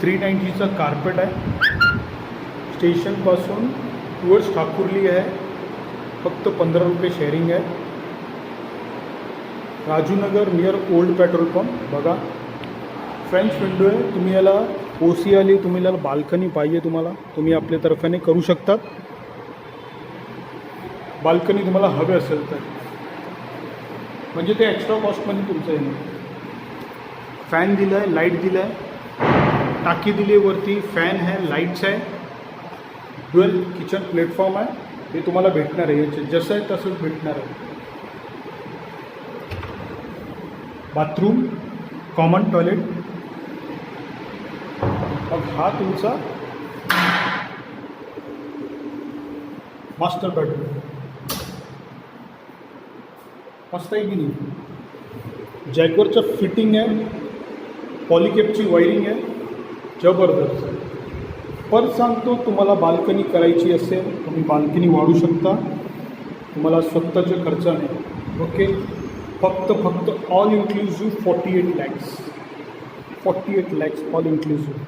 390चा carpet आहे. स्टेशनपासून towards Thakurli आहे. फक्त 15 रुपये शेअरिंग आहे. राजूनगर नियर ओल्ड पेट्रोल पंप. बघा फ्रेंच विंडो आहे. तुम्ही याला ओसी आली, तुम्ही याला बाल्कनी पाहिजे तुम्हाला, तुम्ही आपल्या तर्फाने करू शकतात. बाल्कनी तुम्हाला हवे असेल तर, म्हणजे ते एक्स्ट्रा कॉस्टमध्ये तुमचं येणार. फॅन दिला आहे, लाईट दिला आहे, टाकी दिली आहे वरती, फॅन आहे, लाईट्स आहे, ड्युअल किचन प्लॅटफॉर्म आहे. हे तुम्हाला भेटणार आहे, याचे जसं आहे तसंच भेटणार आहे. Bathroom, common toilet. मग हा तुमचा मास्टर बेडरूम. मस्त आहे की नाही. जॅगवरचं फिटिंग आहे, पॉलिकेपची वायरिंग आहे, जबरदस्त. पर सांगतो, तुम्हाला बाल्कनी करायची असेल तुम्ही बाल्कनी वाढू शकता, तुम्हाला स्वतःच्या खर्चाने. ओके, फक्त all inclusive 48 lakhs all inclusive.